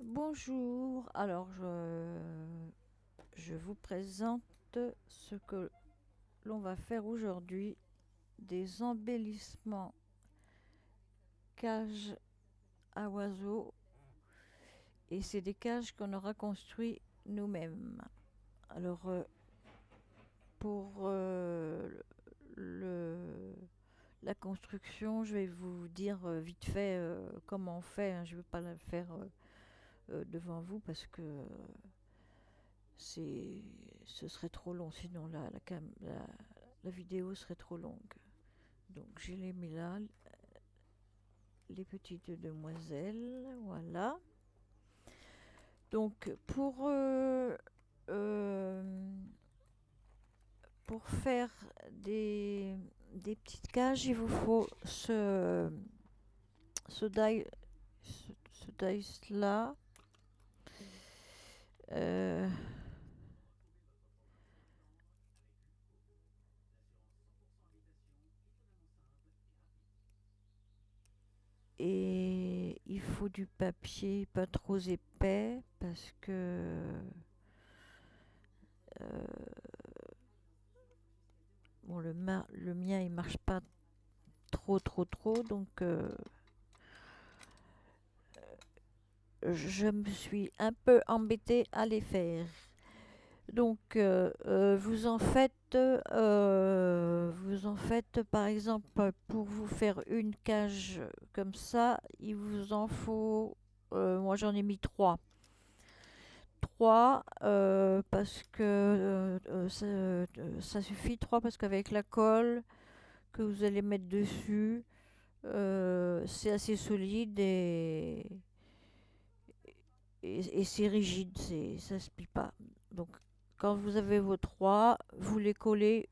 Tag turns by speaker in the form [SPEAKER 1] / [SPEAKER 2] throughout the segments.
[SPEAKER 1] Bonjour, je vous présente ce que l'on va faire aujourd'hui, des embellissements cages à oiseaux, et c'est des cages qu'on aura construit nous-mêmes. Alors pour le- la construction, je vais vous dire vite fait comment on fait, hein. Je ne vais pas la faire devant vous parce que c'est ce serait trop long, sinon la vidéo serait trop longue. Donc je l'ai mis là, les petites demoiselles, voilà. Donc euh, pour faire des petites cages, il vous faut ce die, ce dice là. Euh, et il faut du papier pas trop épais parce que bon, le mien il marche pas trop, donc je me suis un peu embêtée à les faire. Donc vous en faites par exemple pour vous faire une cage comme ça, il vous en faut, moi j'en ai mis trois parce que ça suffit, trois parce qu'avec la colle que vous allez mettre dessus, c'est assez solide et c'est rigide, ça se plie pas. Donc quand vous avez vos trois, vous les collez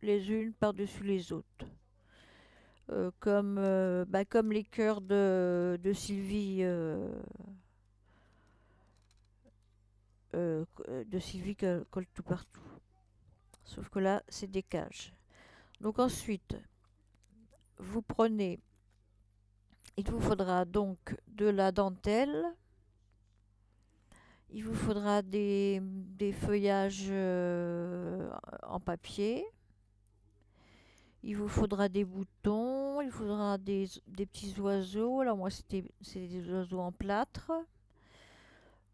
[SPEAKER 1] les unes par-dessus les autres. Comme les cœurs de Sylvie, de Sylvie colle tout partout. Sauf que là, c'est des cages. Donc ensuite, vous prenez, il vous faudra donc de la dentelle, il vous faudra des feuillages en papier, il vous faudra des boutons, il faudra des petits oiseaux. Alors moi, c'est des oiseaux en plâtre.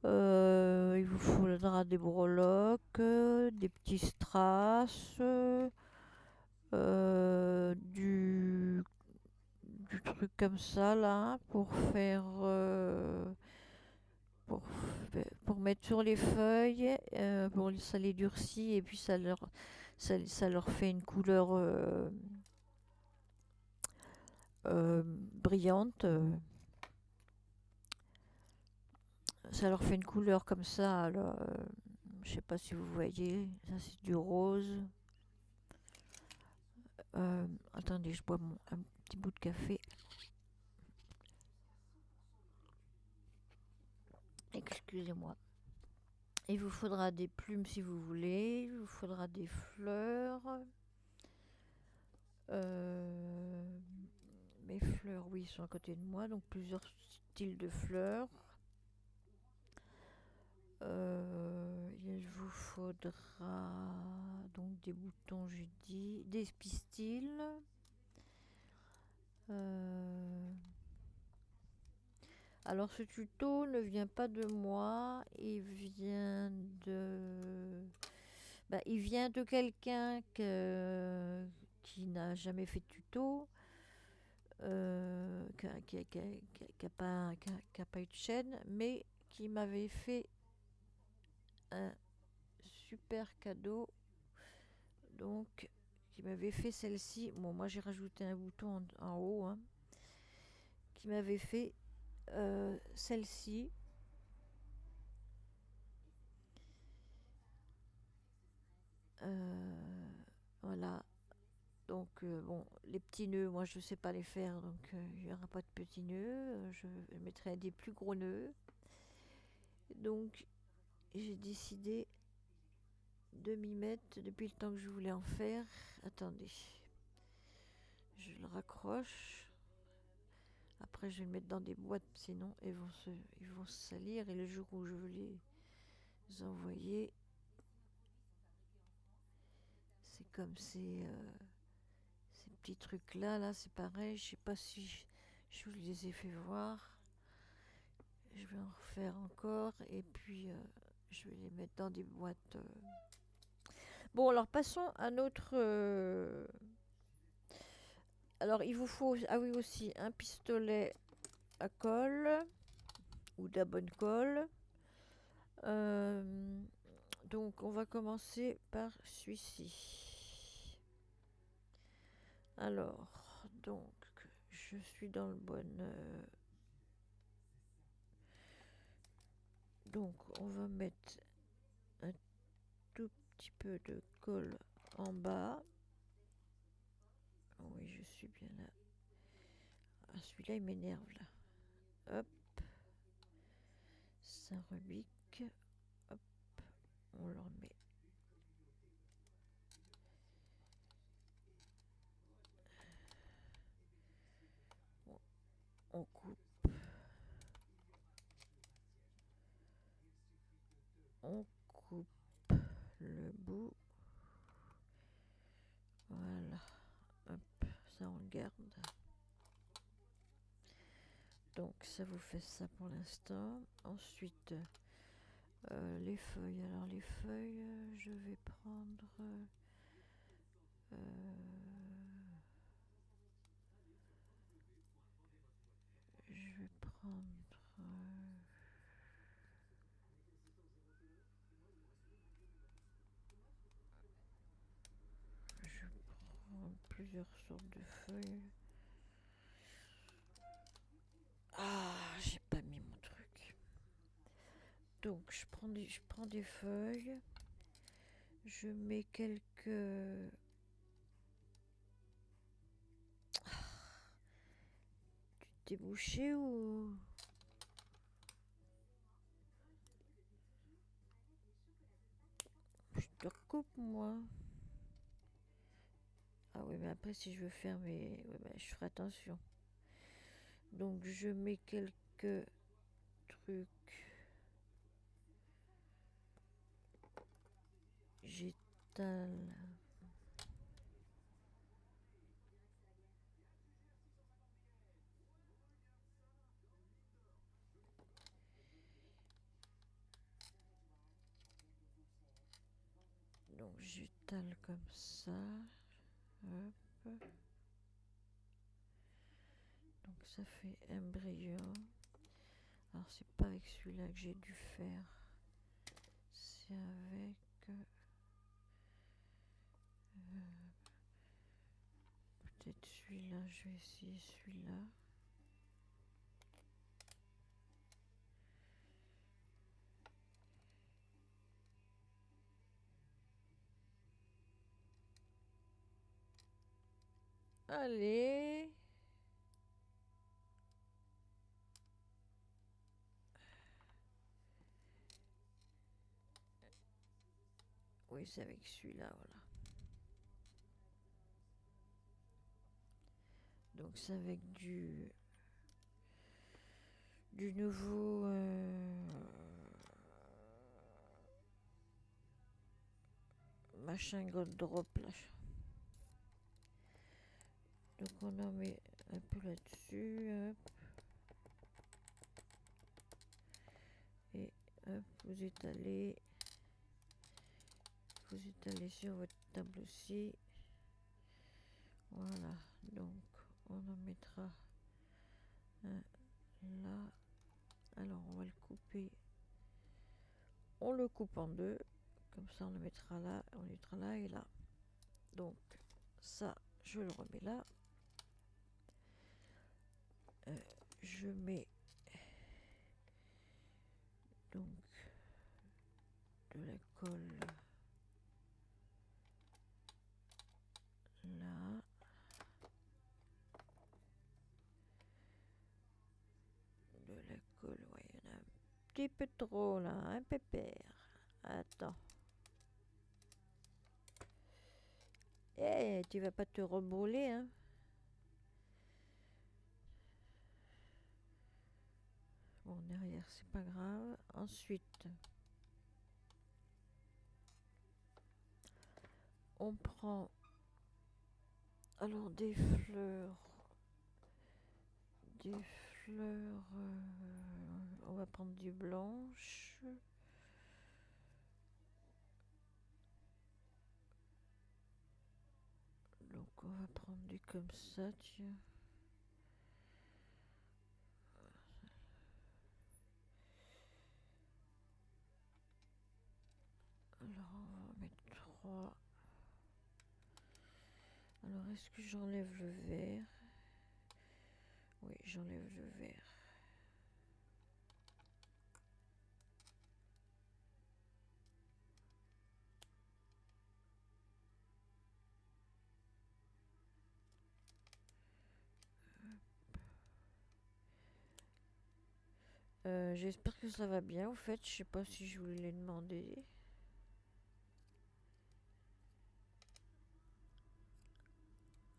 [SPEAKER 1] Il vous faudra des breloques, des petits strass, du truc comme ça là pour, pour mettre sur les feuilles, ça les durcit et puis ça leur fait une couleur brillante. Ça leur fait une couleur comme ça. Alors, je sais pas si vous voyez, ça c'est du rose. Attendez, je bois un petit bout de café. Excusez-moi. Il vous faudra des plumes si vous voulez. Il vous faudra des fleurs. Euh, Mes fleurs, oui, sont à côté de moi. Donc plusieurs styles de fleurs. Il vous faudra donc des boutons, j'ai dit, des pistils. Euh, Alors ce tuto ne vient pas de moi, il vient de quelqu'un qui n'a jamais fait de tuto, qui a pas eu de chaîne, mais qui m'avait fait un super cadeau, donc qui m'avait fait celle-ci. Bon, moi j'ai rajouté un bouton en haut, hein, qui m'avait fait celle-ci. Euh, voilà. Donc, bon, les petits nœuds, moi je sais pas les faire, donc il n'y aura pas de petits nœuds. Je mettrai des plus gros nœuds. Donc, j'ai décidé de m'y mettre depuis le temps que je voulais en faire. Attendez, je le raccroche. Après, je vais le mettre dans des boîtes, sinon ils vont se salir. Et le jour où je veux les envoyer, c'est comme ces petits trucs-là. Là, c'est pareil. Je sais pas si je vous les ai fait voir. Je vais en refaire encore. Et puis, je vais les mettre dans des boîtes. Bon, alors passons à notre... Alors, il vous faut, ah oui, aussi un pistolet à colle ou de la bonne colle. Euh, donc, on va commencer par celui-ci. Alors, donc, je suis dans le bon. Donc, on va mettre un tout petit peu de colle en bas. Oui, je suis bien là. Ah, celui-là, il m'énerve là. Hop, ça rebique. Hop, on le remet. On coupe. On coupe le bout. Voilà. Hop, ça on le garde. Donc ça vous fait ça pour l'instant. Ensuite, les feuilles. Alors les feuilles, je vais prendre... je vais prendre... je prends plusieurs sortes de feuilles. Ah, j'ai pas mis mon truc. Donc je prends des feuilles. Je mets quelques... Tu t'es bouché ou... Je te recoupe moi. Ah oui, mais après si je veux faire mes... Ouais, bah, je ferai attention. Donc je mets quelques trucs. J'étale. Donc j'étale comme ça. Hop. Donc ça fait un brillant. Alors c'est pas avec celui-là que j'ai dû faire. C'est avec... peut-être celui-là. Je vais essayer celui-là. Allez. Oui, c'est avec celui-là, voilà. Donc c'est avec du nouveau machin gold drop là. Donc on en met un peu là-dessus, hop. Et hop, vous étalez sur votre table aussi. Voilà, donc on en mettra un là. Alors on va le couper. On le coupe en deux. Comme ça on le mettra là, on le mettra là et là. Donc ça, je le remets là. Je mets donc de la colle là. De la colle, ouais, il y en a un petit peu trop là, un pépère. Attends. Eh, tu vas pas te rebrûler, hein? Bon, derrière, c'est pas grave. Ensuite, on prend alors des fleurs. Des fleurs. On va prendre du blanche. Donc, on va prendre du comme ça, tiens. Alors, on va mettre 3. Alors, est-ce que j'enlève le vert? Oui, j'enlève le vert. J'espère que ça va bien. Au fait, je sais pas si je voulais les demander.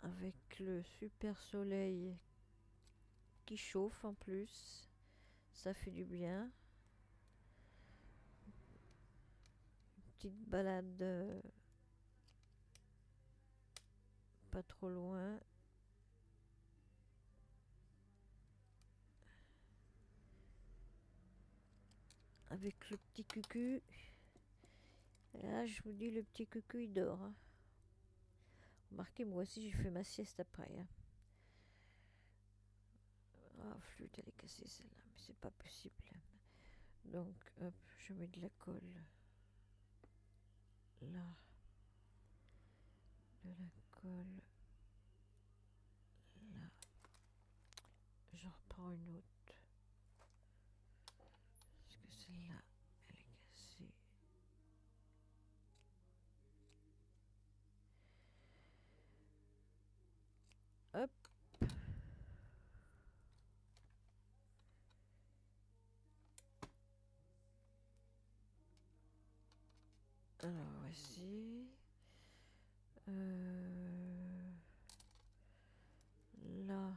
[SPEAKER 1] Avec le super soleil qui chauffe en plus, ça fait du bien. Petite balade pas trop loin. Avec le petit cucu. Et là, je vous dis, le petit cucu, il dort. Hein. Remarquez, moi aussi, j'ai fait ma sieste après. Hein. Ah, flûte, elle est cassée celle-là, mais c'est pas possible. Donc, hop, je mets de la colle. Là. De la colle. Là. Je reprends une autre. Parce que celle-là, elle est cassée. Hop. Alors, voici. Là.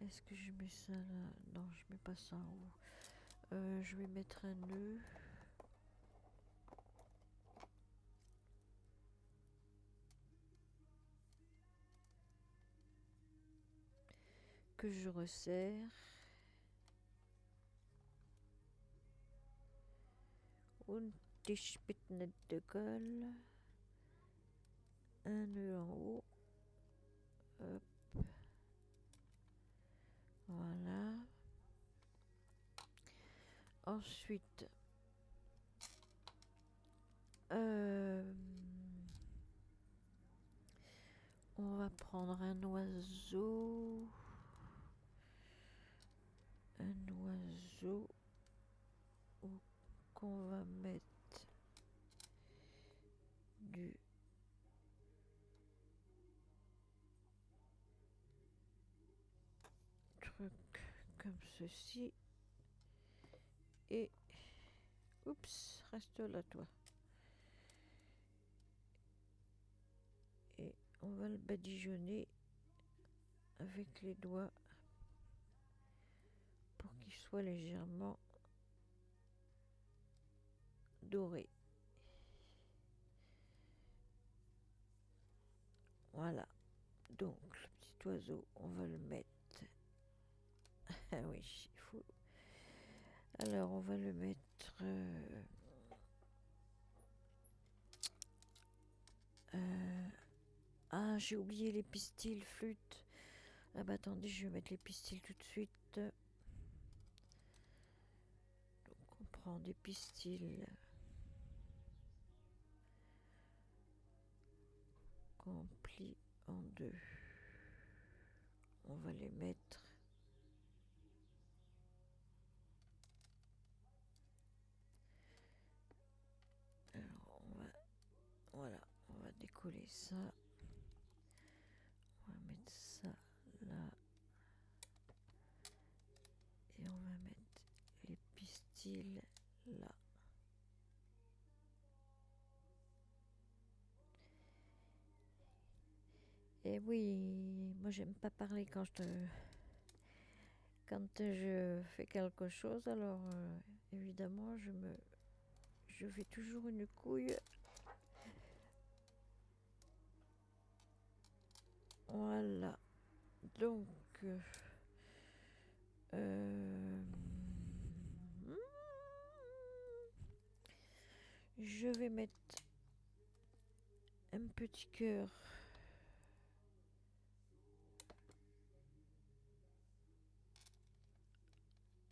[SPEAKER 1] Est-ce que je mets ça là? Non, je mets pas ça en haut. Je vais mettre un nœud. Que je resserre. Une petite pitnette de colle. Un nœud en haut. Hop. Voilà. Ensuite, on va prendre un oiseau. Un oiseau qu'on va mettre du truc comme ceci. Et oups, reste là toi. Et on va le badigeonner avec les doigts pour qu'il soit légèrement doré. Voilà. Donc le petit oiseau, on va le mettre. Ah oui, il faut. Alors on va le mettre. Ah, j'ai oublié les pistils, flûte. Ah bah attendez, je vais mettre les pistils tout de suite. Donc on prend des pistils qu'on plie en deux. On va les mettre. Alors on va, voilà, on va décoller ça. On va mettre ça là. Et on va mettre les pistils là. Et oui, moi j'aime pas parler quand je te... quand je fais quelque chose, alors évidemment, je fais toujours une couille. Voilà. Donc, je vais mettre un petit cœur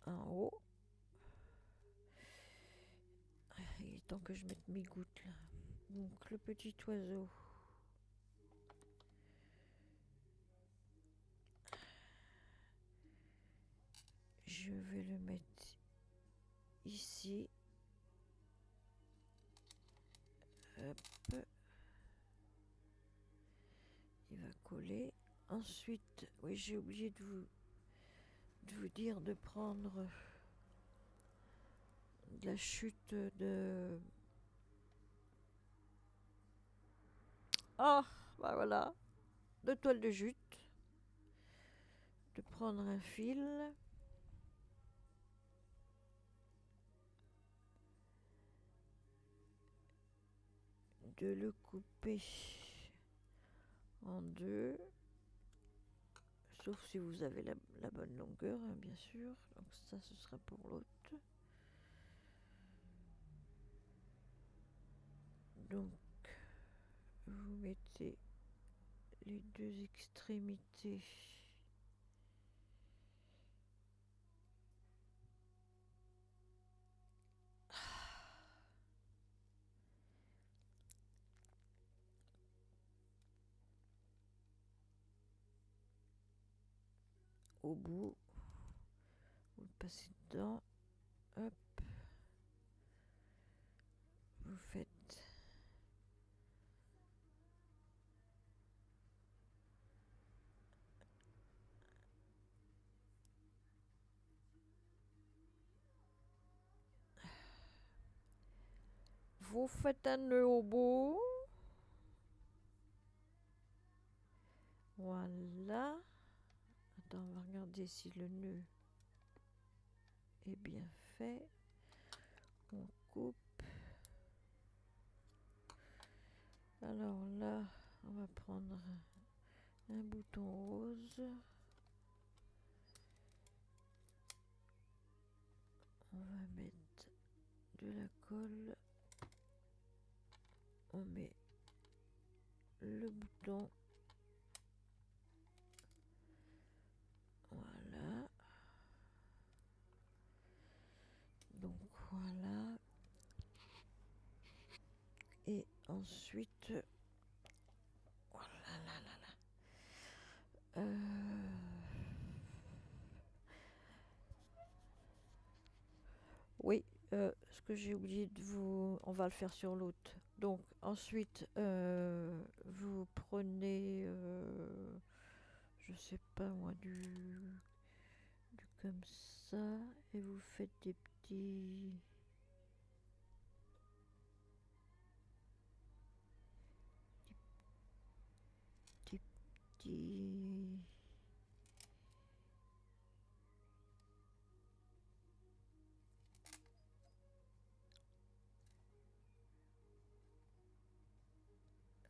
[SPEAKER 1] en haut. Il est temps que je mette mes gouttes là. Donc le petit oiseau. Je vais le mettre ici. Hop. Il va coller. Ensuite, oui, j'ai oublié de vous dire de prendre de la chute de... Ah, bah voilà. De toile de jute. De prendre un fil. De le couper en deux. Sauf si vous avez la bonne longueur, hein, bien sûr. Donc ça, ce sera pour l'autre. Donc, vous mettez les deux extrémités au bout. Vous passez dedans. Hop. Vous faites un nœud au bout. Voilà. Attends, on va regarder si le nœud est bien fait. On coupe. Alors là, on va prendre un bouton rose. On va mettre de la colle. On met le bouton. Voilà. Donc voilà. Et ensuite, voilà, là, là, là. Oui, ce que j'ai oublié de vous... On va le faire sur l'autre. Donc ensuite, vous prenez, je sais pas moi, du comme ça, et vous faites des petits... Des petits...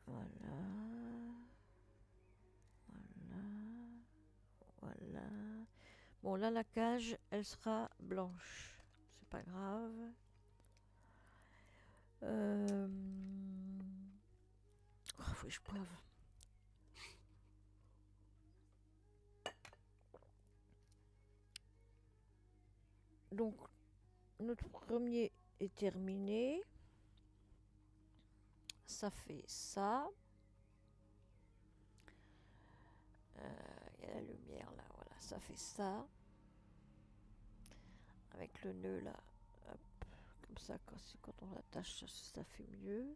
[SPEAKER 1] Voilà. Voilà. Voilà. Bon, là, la cage, elle sera blanche. C'est pas grave. Faut que je poive. Donc, notre premier est terminé. Ça fait ça. Il y a la lumière là, voilà. Ça fait ça. Avec le nœud là. Hop, comme ça, quand on l'attache, ça fait mieux.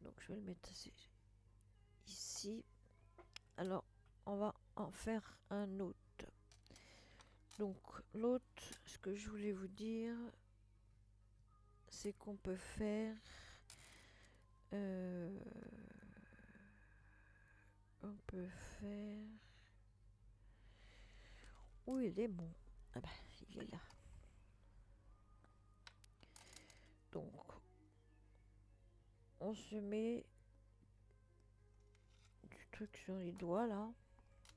[SPEAKER 1] Donc, je vais le mettre ici. Alors, on va en faire un autre. Donc, l'autre, ce que je voulais vous dire, c'est qu'on peut faire... on peut faire... Où il est mon... Ah bah, il est là. Donc, on se met du truc sur les doigts là.